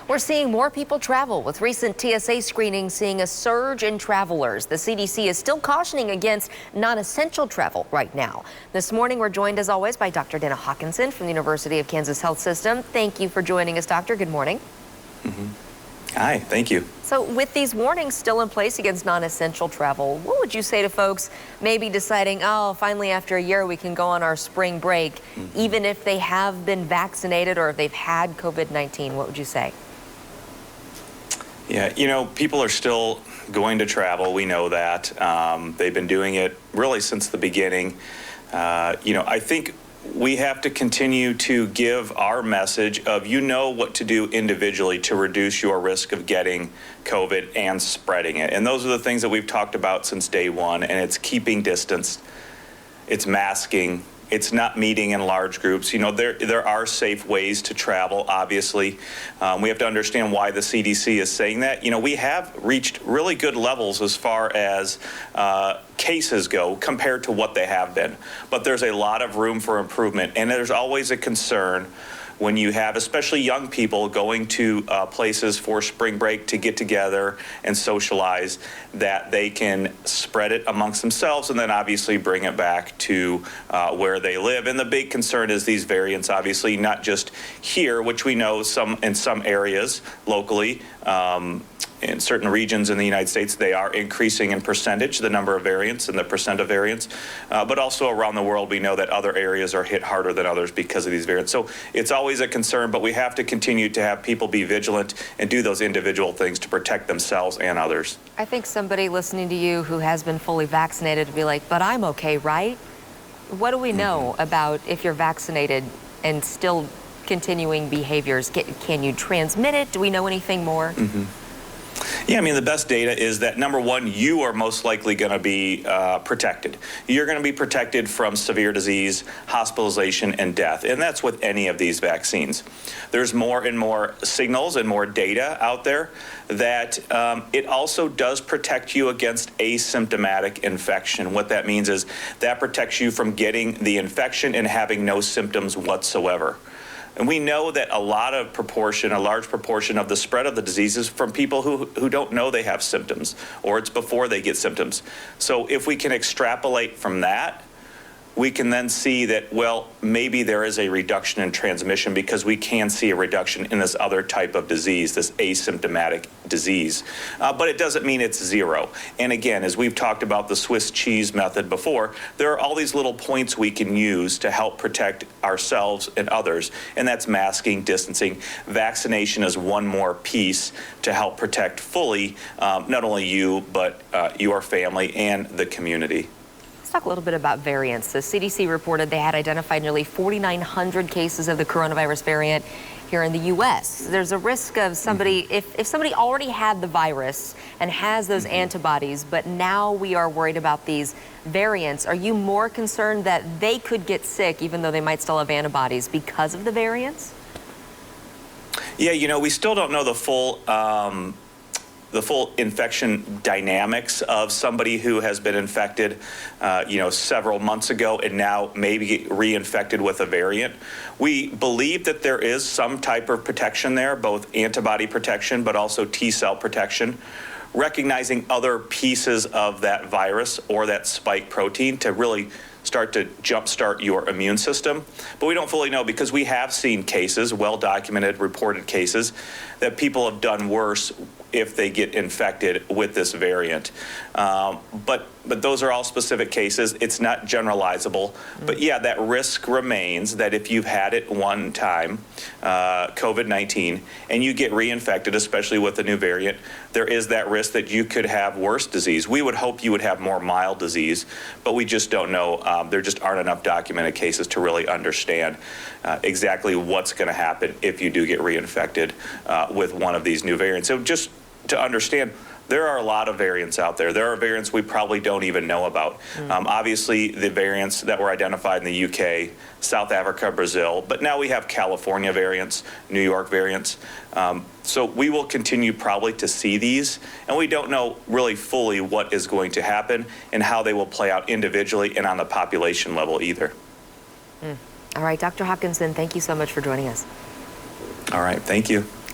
We're seeing more people travel, with recent TSA screenings seeing a surge in travelers. The CDC is still cautioning against non-essential travel right now. This morning, we're joined as always by Dr. Hawkinson from the University of Kansas Health System. Thank you for joining us, Doctor. Good morning. Hi, thank you. So with these warnings still in place against non-essential travel, what would you say to folks maybe deciding, oh, finally after a year we can go on our spring break, even if they have been vaccinated or if they've had COVID-19? What would you say? Yeah, people are still going to travel. We know that. They've been doing it really since the beginning. I think we have to continue to give our message of what to do individually to reduce your risk of getting COVID and spreading it. And those are the things that we've talked about since day one, and it's keeping distance, it's masking, it's not meeting in large groups. There are safe ways to travel, obviously. We have to understand why the CDC is saying that. We have reached really good levels as far as cases go compared to what they have been. But there's a lot of room for improvement, and there's always a concern when you have especially young people going to places for spring break to get together and socialize, that they can spread it amongst themselves and then obviously bring it back to where they live. And the big concern is these variants, obviously, not just here, which we know in some areas locally, in certain regions in the United States, they are increasing in percentage, the number of variants and the percent of variants. But also around the world, we know that other areas are hit harder than others because of these variants. So it's always a concern, but we have to continue to have people be vigilant and do those individual things to protect themselves and others. I think somebody listening to you who has been fully vaccinated would be like, but I'm okay, right? What do we know about if you're vaccinated and still continuing behaviors? Can you transmit it? Do we know anything more? Yeah, the best data is that, number one, you are most likely going to be protected. You're going to be protected from severe disease, hospitalization, and death. And that's with any of these vaccines. There's more and more signals and more data out there that it also does protect you against asymptomatic infection. What that means is that protects you from getting the infection and having no symptoms whatsoever. And we know that a large proportion of the spread of the disease is from people who don't know they have symptoms, or it's before they get symptoms. So if we can extrapolate from that, we can then see that, well, maybe there is a reduction in transmission because we can see a reduction in this other type of disease, this asymptomatic disease. But it doesn't mean it's zero. And again, as we've talked about the Swiss cheese method before, there are all these little points we can use to help protect ourselves and others. And that's masking, distancing. Vaccination is one more piece to help protect fully, not only you, but your family and the community. Talk a little bit about variants. The CDC reported they had identified nearly 4,900 cases of the coronavirus variant here in the U.S. There's a risk of somebody, if somebody already had the virus and has those antibodies, but now we are worried about these variants, are you more concerned that they could get sick even though they might still have antibodies because of the variants? Yeah, we still don't know the full infection dynamics of somebody who has been infected, several months ago and now maybe get reinfected with a variant. We believe that there is some type of protection there, both antibody protection, but also T-cell protection, recognizing other pieces of that virus or that spike protein to really start to jumpstart your immune system. But we don't fully know because we have seen cases, well-documented, reported cases, that people have done worse if they get infected with this variant. But those are all specific cases. It's not generalizable. But yeah, that risk remains that if you've had it one time, COVID-19, and you get reinfected, especially with the new variant, there is that risk that you could have worse disease. We would hope you would have more mild disease, but we just don't know. There just aren't enough documented cases to really understand exactly what's going to happen if you do get reinfected with one of these new variants. So just to understand, there are a lot of variants out there. There are variants we probably don't even know about. Obviously, the variants that were identified in the UK, South Africa, Brazil, but now we have California variants, New York variants. So we will continue probably to see these, and we don't know really fully what is going to happen and how they will play out individually and on the population level either. All right, Dr. Hawkinson, thank you so much for joining us. All right, thank you.